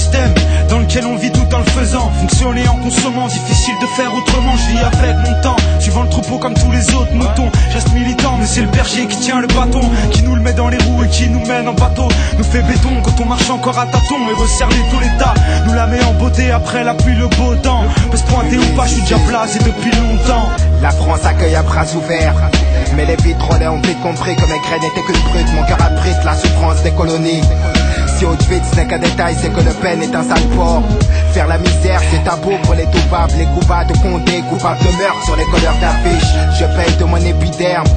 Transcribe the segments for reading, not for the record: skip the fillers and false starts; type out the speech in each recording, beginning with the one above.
système dans lequel on vit tout en le faisant. Fonctionner en consommant, difficile de faire autrement. Je vis avec mon temps, suivant le troupeau comme tous les autres moutons. Je reste militant, mais c'est le berger qui tient le bâton, qui nous le met dans les roues et qui nous mène en bateau. Nous fait béton quand on marche encore à tâtons et resserre les taux l'état. Nous la met en beauté après la pluie, le beau temps. Peut se pointer ou pas, je suis déjà placé depuis longtemps. La France accueille à bras ouverts, mais les vitrolets ont vite compris que mes graines n'étaient qu'une brute. Mon cœur abrite la souffrance des colonies. Si Auschwitz n'est qu'un détail, c'est que Le Pen est un sale porc. Faire la misère, c'est tabou pour les coupables. Les coupables de Condé, coupables de meurtre sur les couleurs d'affiches. Je paye de mon épiderme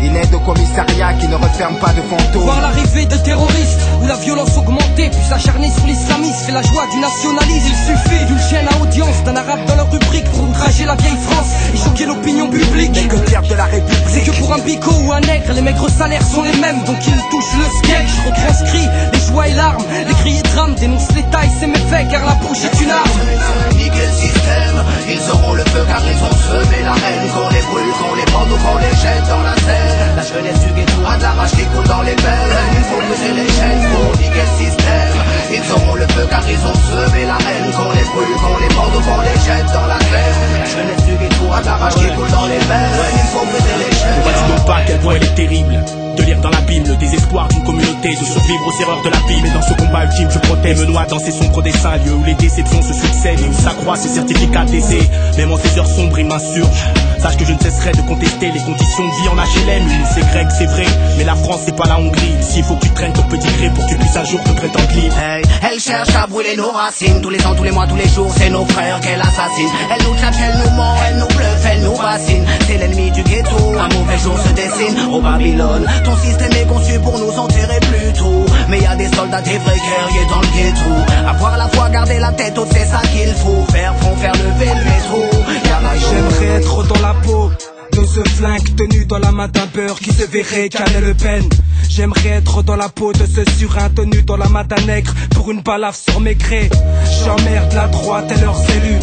une aide au commissariat qui ne referme pas de fantômes. Voir l'arrivée de terroristes, où la violence augmentée, puis s'acharner sur l'islamisme, fait la joie du nationalisme. Il suffit d'une chaîne à audience, d'un arabe dans leur rubrique, pour outrager la vieille France et choquer l'opinion publique. Mais que dire de la République? C'est que pour un bico ou un nègre, les maigres salaires sont les mêmes, donc ils touchent le sketch. Je retranscris les joies et larmes, les cris et drames, dénonce les tailles, c'est méfaits, car la bouche est une arme. Niquer le système, ils auront le feu car ils ont semé la haine. Qu'on les brûle, qu'on les pende ou qu'on les jette dans la Seine. La jeunesse du ghetto a de la rage qui coule dans les veines. Il faut briser les chaînes pour niquer le système. Ils auront le feu car ils ont semé la haine. Qu'on les brûle, qu'on les pende ou qu'on les jette dans la Seine. La jeunesse du ghetto a de la rage qui coule dans les veines. Il faut briser les chaînes. Ne vois-tu pas à quel point elle est terrible de lire dans l'abîme le désespoir d'une communauté, de survivre aux erreurs de la vie. Mais dans ce combat ultime, je protège, me noie dans ces sombres dessins, lieux où les déceptions se succèdent et où s'accroissent ces certificats d'essai. Même en ces heures sombres, il m'insurge. Sache que je ne cesserai de contester les conditions de vie en HLM. C'est grec, c'est vrai, mais la France c'est pas la Hongrie. Ici il faut que tu traînes ton petit gré pour que tu puisses un jour te prétendre libre. Hey, elle cherche à brûler nos racines. Tous les ans, tous les mois, tous les jours, c'est nos frères qu'elle assassine. Elle nous tchatche, elle nous ment, elle nous bluffe, elle nous bassine. C'est l'ennemi du ghetto, un mauvais jour se dessine au Babylone. Ton système est conçu pour nous enterrer plus tôt. Mais y a des soldats, des vrais guerriers dans le ghetto. Avoir la foi, garder la tête haute, c'est ça qu'il faut. Faire front, faire lever le métro. J'aimerais être dans la peau de ce flingue tenu dans la main d'un beurre qui se verrait caler Le Pen. J'aimerais être dans la peau de ce surin tenu dans la main d'un nègre pour une balafre sur mes grès. J'emmerde la droite et leurs élus.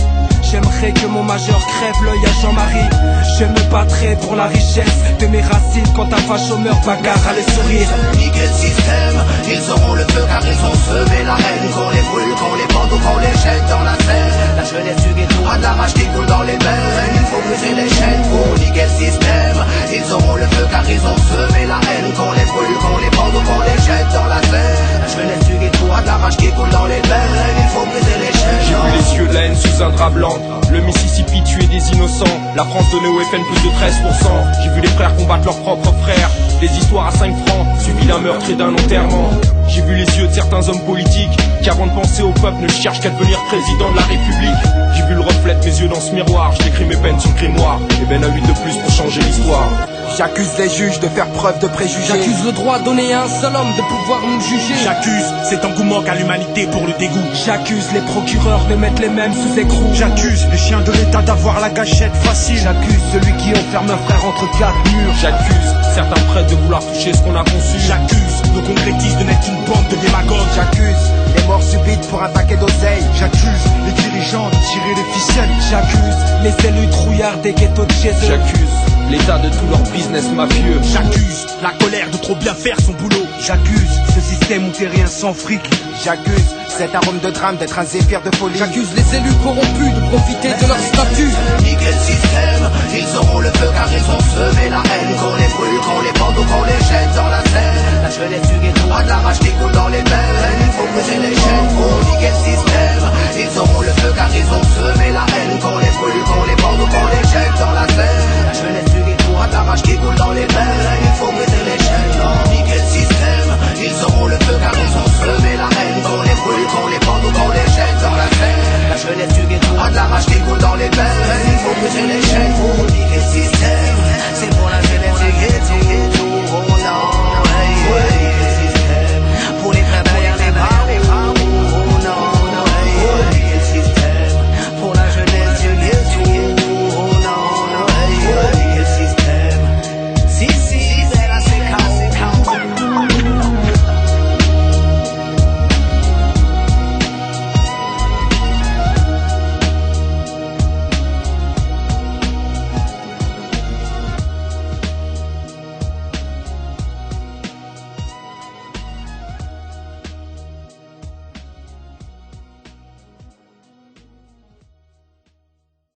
J'aimerais que mon majeur crève l'œil à Jean-Marie. Je me battrai pour la richesse de mes racines quand un facho meurt, bagarre à les sourire. Niquer le système, ils auront le feu car ils ont semé la haine. Qu'on les brûle, qu'on les pende ou qu'on les jette dans la Seine. La jeunesse du ghetto a de la rage qui coule dans les veines. Il faut briser les chaînes pour niquer le système. Ils auront le feu car ils ont semé la haine. Qu'on les brûle, qu'on les pende ou qu'on les jette dans la Seine. La jeunesse du ghetto a de la rage qui coule dans les veines. Il faut briser les chaînes. J'ai vu les yeux de la haine sous un drap blanc. Le Mississippi tuait des innocents. La France donnait au FN plus de 13%. J'ai vu les frères combattre leurs propres frères. Des histoires à 5 francs, suivies d'un meurtre et d'un enterrement. J'ai vu les yeux de certains hommes politiques qui avant de penser au peuple ne cherchent qu'à devenir président de la République. J'ai vu le reflet de mes yeux dans ce miroir. J'écris mes peines sur le grimoire. Et ben à 8 de plus pour changer l'histoire. J'accuse les juges de faire preuve de préjugés. J'accuse le droit donné à un seul homme de pouvoir nous juger. J'accuse cet engouement qu'a l'humanité pour le dégoût. J'accuse les procureurs de mettre les mêmes sous écrou. J'accuse les chiens de l'État d'avoir la gâchette facile. J'accuse celui qui enferme un frère entre 4 murs. J'accuse certains prêtres de vouloir toucher ce qu'on a conçu. J'accuse nos concrétistes de n'être une bande de démagogues. J'accuse les morts subites pour un paquet d'oseille. J'accuse les dirigeants de tirer les ficelles. J'accuse les élus trouillards des ghettos de chez eux. J'accuse l'État de tout leur business mafieux. J'accuse la colère de trop bien faire son boulot. J'accuse ce système où t'es rien sans fric. J'accuse cet arôme de drame d'être un zéphyr de folie. J'accuse les élus corrompus de profiter de leur statut. Niquer le système, ils auront le feu car ils ont semé la haine. Qu'on